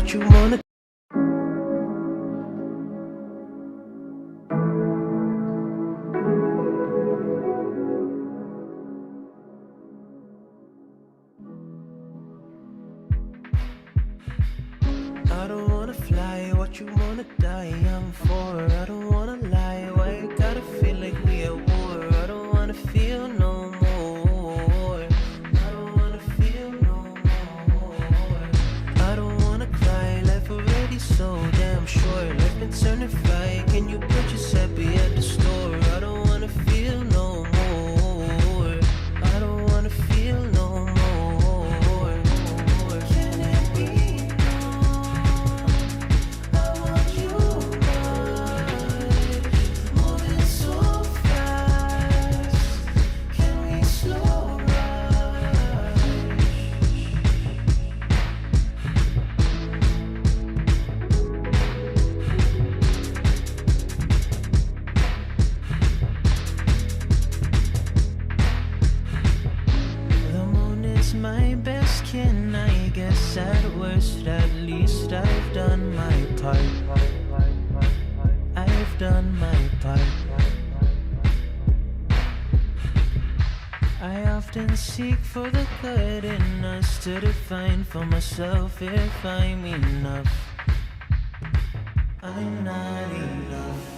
what you wanna. I don't wanna fly, what you wanna die young for. I don't wanna lie, why you gotta feel like we at war? I don't wanna feel no more. I don't wanna feel no more. I don't wanna cry, life already so damn short. Life been turning fly, can you put your happy at the store? I don't wanna feel no more. I don't wanna feel no more. Can it be? My best kin, I guess at worst, at least I've done my part. I've done my part. I often seek for the good in us to define for myself if I'm enough. I'm not enough.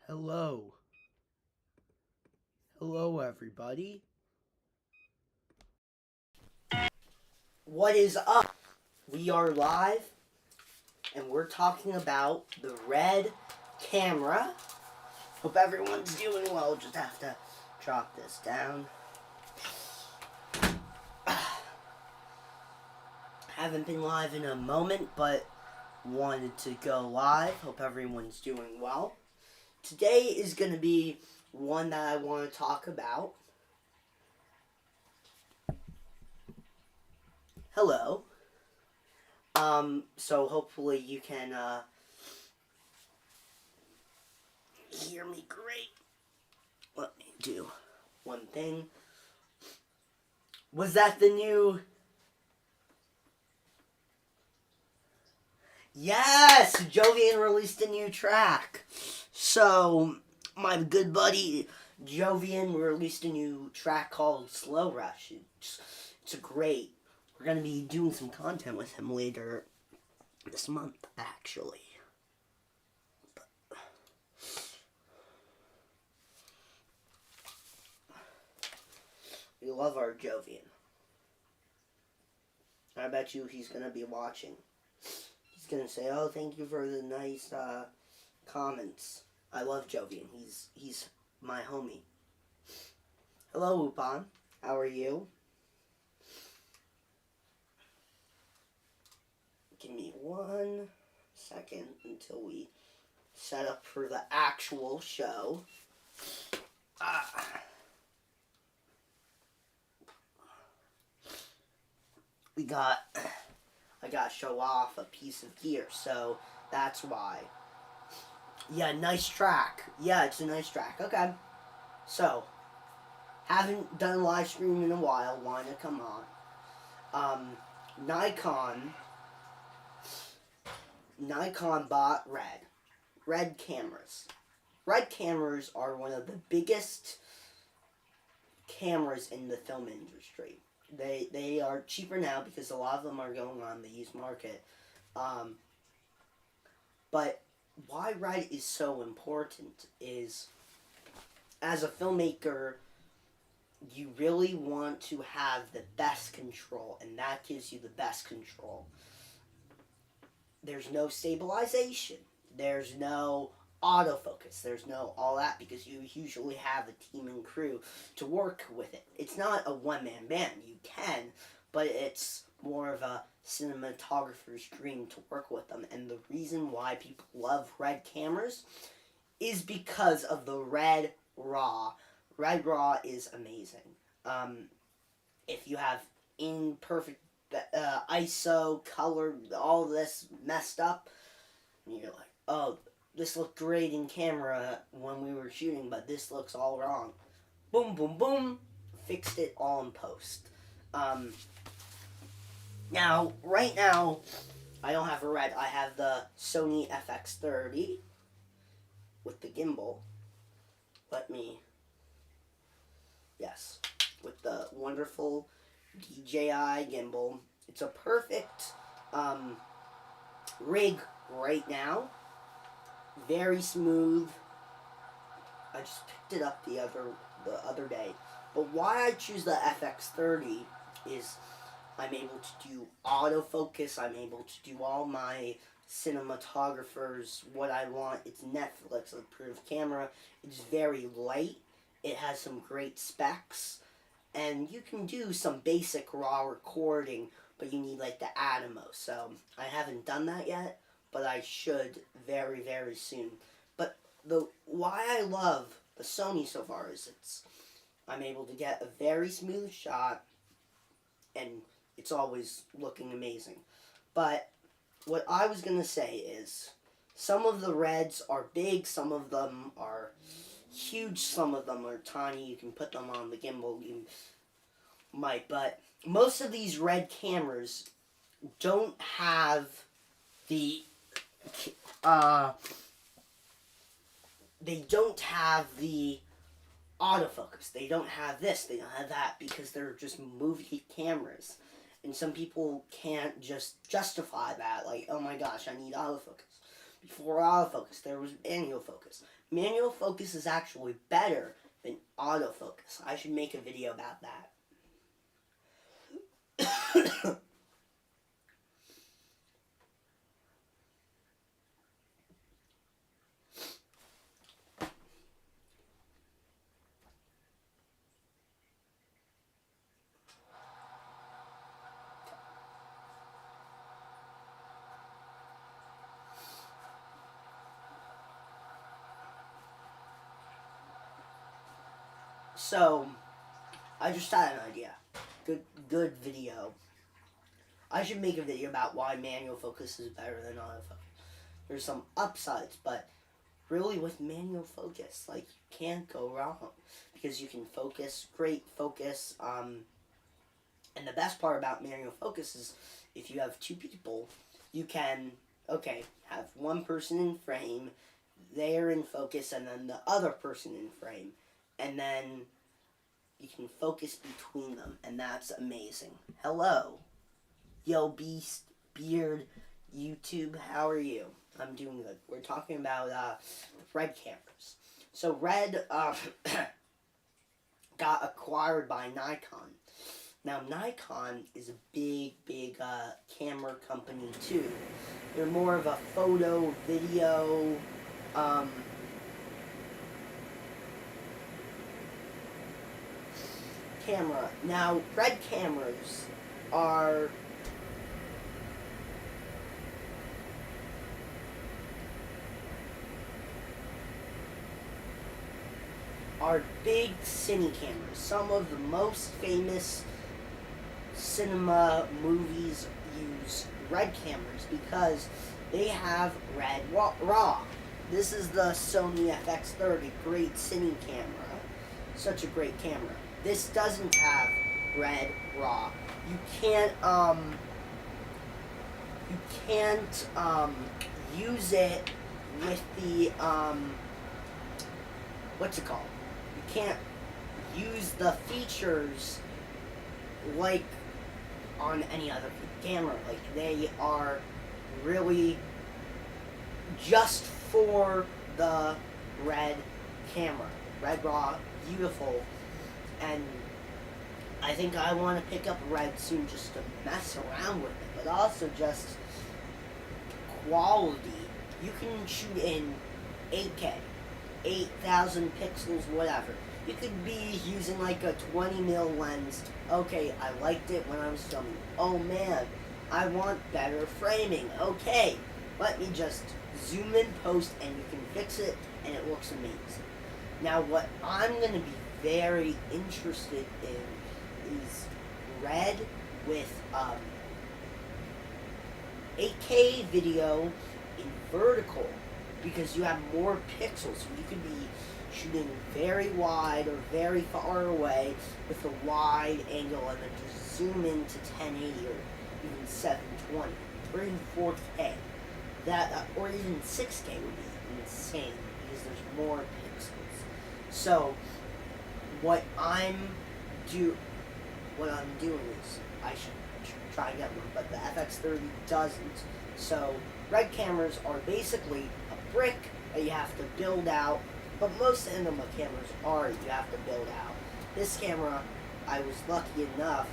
Hello. Hello, everybody. What is up? We are live, and we're talking about the Red camera. Hope everyone's doing well. Just have to drop this down. Haven't been live in a moment, but wanted to go live. Hope everyone's doing well. Today is going to be one that I want to talk about. Hello. So hopefully you can hear me great. Let me do one thing. Was that the new... Yes! Jovian released a new track. So, my good buddy Jovian released a new track called Slow Rush. It's great. We're going to be doing some content with him later this month, actually. We love our Jovian. I bet you he's going to be watching. He's going to say, oh, thank you for the nice comments. I love Jovian. He's my homie. Hello, Upon. How are you? Give me 1 second until we set up for the actual show. I gotta show off a piece of gear, so that's why. Yeah, nice track. Yeah, it's a nice track. Okay. So, haven't done a live stream in a while. Wanted to come on. Nikon bought Red cameras. Red cameras are one of the biggest cameras in the film industry. They are cheaper now because a lot of them are going on the used market. But why Red is so important is, as a filmmaker, you really want to have the best control, and that gives you the best control. There's no stabilization. There's no autofocus. There's no all that because you usually have a team and crew to work with it. It's not a one-man band. You can, but it's more of a cinematographer's dream to work with them. And the reason why people love Red cameras is because of the Red RAW. Red RAW is amazing. If you have imperfect ISO, color, all this messed up, and you're like, oh, this looked great in camera when we were shooting, but this looks all wrong. Boom, boom, boom. Fixed it all in post. Now, right now, I don't have a Red. I have the Sony FX30 with the gimbal. Yes, with the wonderful DJI gimbal. It's a perfect rig right now. Very smooth. I just picked it up the other day. But why I choose the FX30 is I'm able to do autofocus. I'm able to do all my cinematographers what I want. It's Netflix approved camera. It's very light. It has some great specs. And you can do some basic raw recording, but you need like the Atmos. So I haven't done that yet, but I should very, very soon. But why I love the Sony so far is I'm able to get a very smooth shot, and it's always looking amazing. But what I was going to say is some of the Reds are big, some of them are huge, some of them are tiny. You can put them on the gimbal, you might, but most of these Red cameras don't have the autofocus. They don't have this, they don't have that, because they're just movie cameras. And some people can't just justify that, like, oh my gosh, I need autofocus. Before autofocus, there was manual focus. Manual focus is actually better than autofocus. I should make a video about that. So, I just had an idea. Good video. I should make a video about why manual focus is better than autofocus. There's some upsides, but really with manual focus, like, you can't go wrong. Because you can focus, great focus, and the best part about manual focus is if you have two people, you can, have one person in frame, they're in focus, and then the other person in frame. And then you can focus between them, and that's amazing. Hello, Yo Beast, Beard, YouTube, how are you? I'm doing good. We're talking about Red cameras. So Red got acquired by Nikon. Now Nikon is a big camera company too. They're more of a photo, video, camera. Now, Red cameras are big cine cameras. Some of the most famous cinema movies use Red cameras because they have Red RAW. This is the Sony FX30, great cine camera. Such a great camera. This doesn't have Red RAW. You can't use it with the what's it called? You can't use the features like on any other camera. Like, they are really just for the Red camera. Red RAW, beautiful. And I think I want to pick up Red soon just to mess around with it, but also just quality. You can shoot in 8K, 8,000 pixels, whatever. You could be using like a 20 mil lens. Okay, I liked it when I was filming. Oh man, I want better framing. Okay, let me just zoom in post and you can fix it and it looks amazing. Now what I'm going to be very interested in is red with 8K video in vertical, because you have more pixels. So you could be shooting very wide or very far away with a wide angle and then just zoom into 1080 or even 720 or even 4K. That or even 6K would be insane because there's more pixels. So what I'm doing is I should try and get one, but the FX30 doesn't. So red cameras are basically a brick that you have to build out, but most cinema cameras are you have to build out. This camera, I was lucky enough,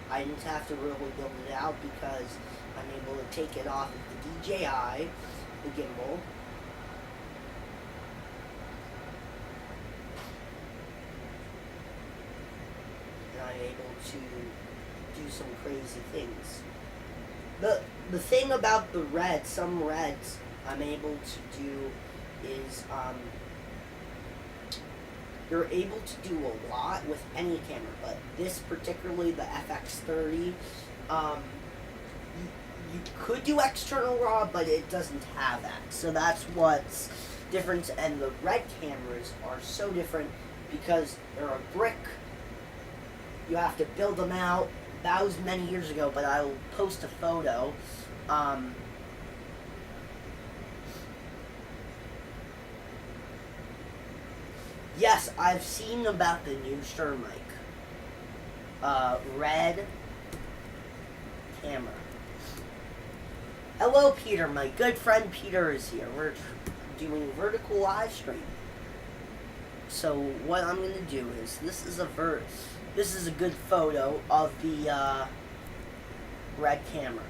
I didn't have to really build it out because I'm able to take it off of the DJI, the gimbal. And I'm able to do some crazy things. The thing about the reds, some reds I'm able to do is you're able to do a lot with any camera, but this particularly, the FX30, you could do external RAW, but it doesn't have that. So that's what's different, and the red cameras are so different because they're a brick. You have to build them out. That was many years ago, but I'll post a photo. Yes, I've seen about the new Shure mic. Red camera. Hello, Peter. My good friend Peter is here. We're doing vertical live stream. So what I'm gonna do is this is a good photo of the red camera.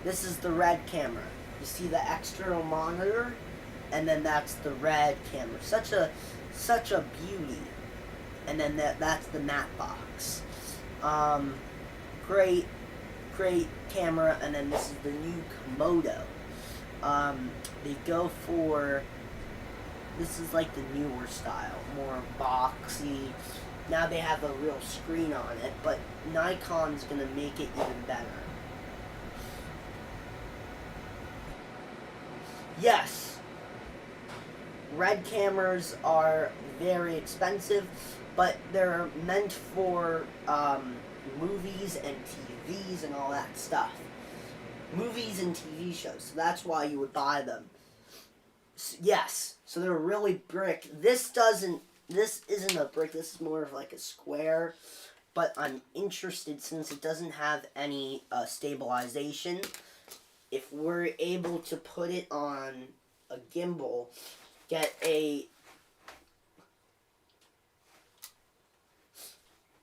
This is the red camera. You see the external monitor, and then that's the red camera. Such a beauty. And then that's the matte box. Great camera. And then this is the new Komodo. They go for, this is like the newer style, more boxy. Now they have a real screen on it, but Nikon's gonna make it even better. Yes, red cameras are very expensive, but they're meant for movies and TVs and all that stuff. Movies and TV shows, so that's why you would buy them. Yes, so they're really brick. This isn't a brick, this is more of like a square, but I'm interested since it doesn't have any stabilization. If we're able to put it on a gimbal, get a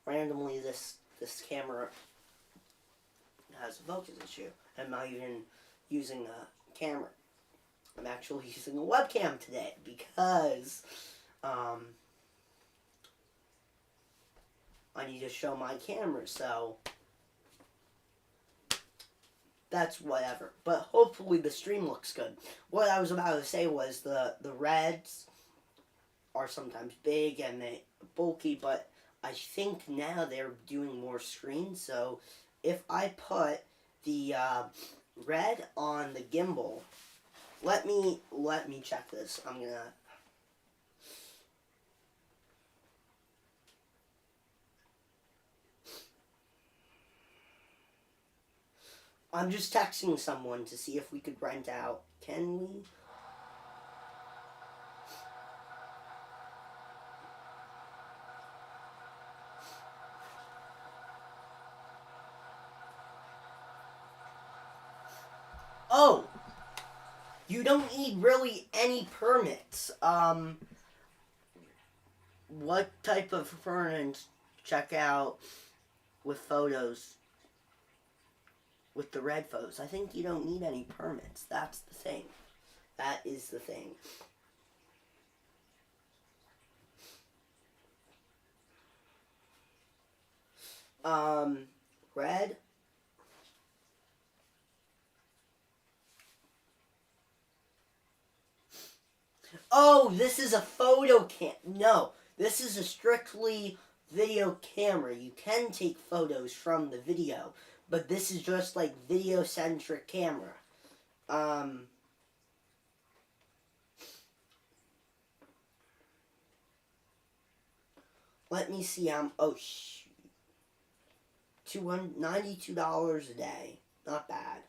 randomly this camera has a focus issue. I'm not even using a camera. I'm actually using a webcam today because I need to show my camera, so that's whatever. But hopefully the stream looks good. What I was about to say was the reds are sometimes big and they bulky, but I think now they're doing more screens. So if I put the red on the gimbal, let me check this. I'm just texting someone to see if we could rent out. Can we? Oh! You don't need really any permits. What type of permits check out with photos? With the red photos, I think you don't need any permits. That's the thing. That is the thing. Red. Oh, this is a photo cam. No, this is a strictly video camera. You can take photos from the video, but this is just like video-centric camera. Let me see. $292 a day. Not bad.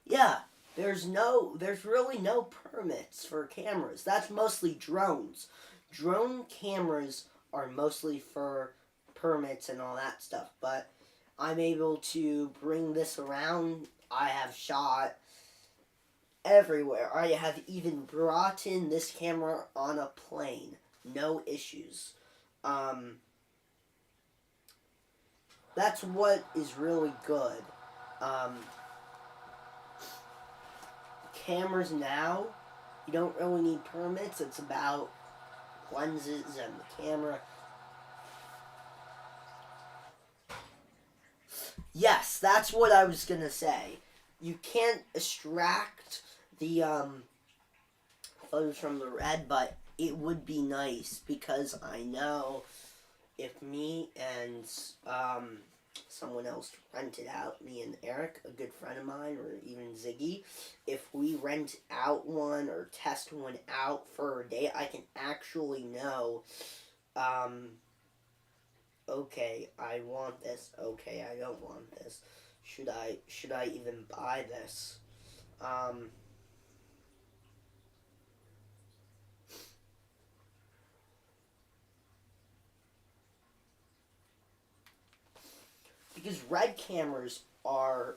Yeah, there's really no permits for cameras. That's mostly drones. Drone cameras are mostly for permits and all that stuff, but I'm able to bring this around. I have shot everywhere. I have even brought in this camera on a plane. No issues. That's what is really good. Cameras now, you don't really need permits. It's about lenses and the camera. Yes, that's what I was gonna say. You can't extract the photos from the red, but it would be nice because I know if me and someone else rented out, me and Eric, a good friend of mine, or even Ziggy, if we rent out one or test one out for a day, I can actually know, okay, I want this, okay, I don't want this, should I even buy this, because red cameras are,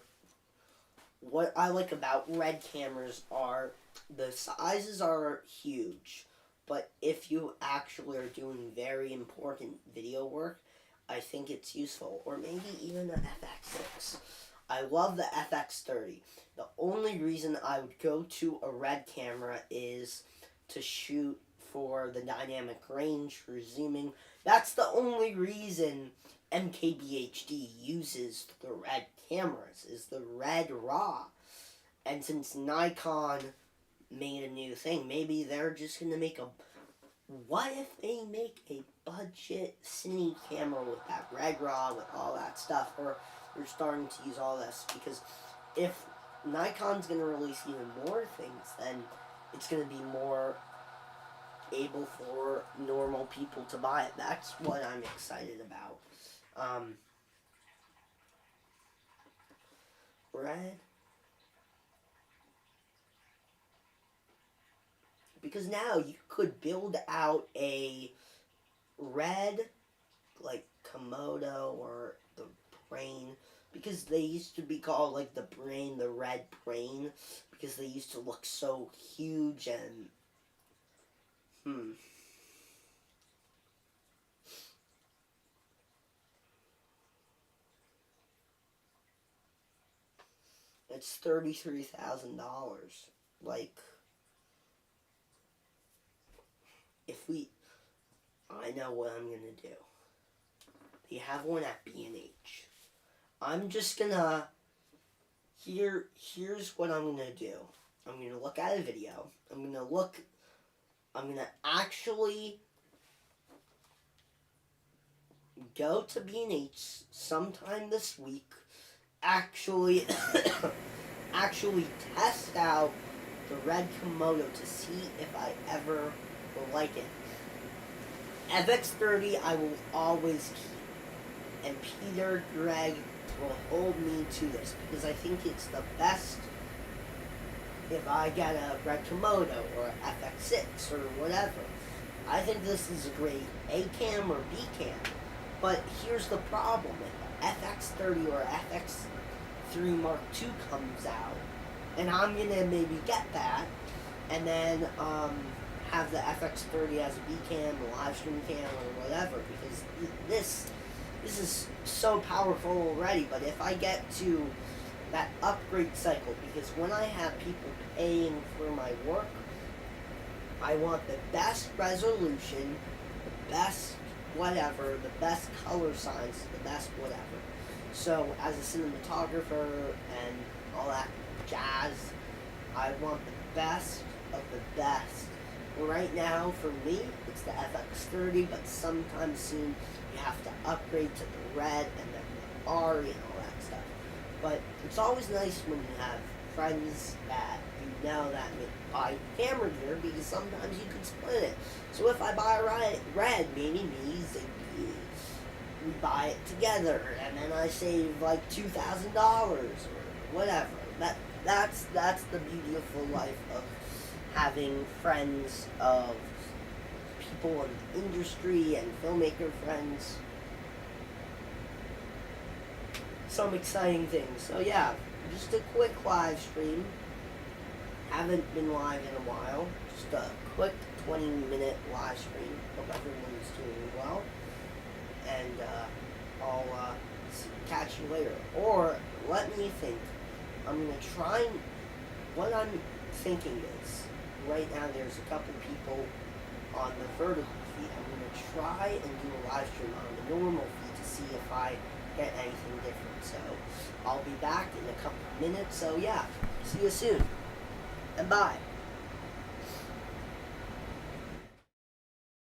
what I like about red cameras are, the sizes are huge, but if you actually are doing very important video work, I think it's useful. Or maybe even an FX6. I love the FX30. The only reason I would go to a red camera is to shoot for the dynamic range, for zooming. That's the only reason MKBHD uses the red cameras, is the red RAW. And since Nikon made a new thing, maybe they're just going to make a... What if they make a budget cine camera with that red RAW, with all that stuff? Or they're starting to use all this, because if Nikon's going to release even more things, then it's going to be more able for normal people to buy it. That's what I'm excited about. Red. Because now you could build out a red, like Komodo or the Brain, because they used to be called like the Brain, the Red Brain, because they used to look so huge and It's $33,000. Like, I know what I'm gonna do. They have one at B&H. I'm just gonna, here's what I'm gonna do. I'm gonna look at a video. I'm gonna actually go to B&H sometime this week, actually test out the red Komodo to see if I ever will like it. FX30 I will always keep, and Peter Gregg will hold me to this, because I think it's the best if I get a red Komodo or FX6 or whatever. I think this is a great A cam or B cam, but here's the problem. If FX30 or FX3 Mark II comes out, and I'm gonna maybe get that, and then have the FX30 as a B cam, a live stream cam, or whatever, because this this is so powerful already, but if I get to that upgrade cycle, because when I have people paying for my work, I want the best resolution, the best whatever, the best color science, the best whatever. So as a cinematographer and all that jazz, I want the best of the best. Right now, for me, it's the FX30, but sometime soon you have to upgrade to the red and then the RE and all that stuff. But it's always nice when you have friends that you know that buy camera gear, because sometimes you can split it. So if I buy a red, maybe we buy it together, and then I save like $2,000 or whatever. That's the beautiful life of having friends, of people in the industry and filmmaker friends. Some exciting things. So yeah, just a quick live stream. Haven't been live in a while. Just a quick 20-minute live stream. Hope everyone's doing well. And I'll catch you later. Or let me think. I'm going to try. What I'm thinking is, right now there's a couple people on the vertical feed. I'm going to try and do a live stream on the normal feed to see if I get anything different. So I'll be back in a couple of minutes. So yeah, see you soon. And bye.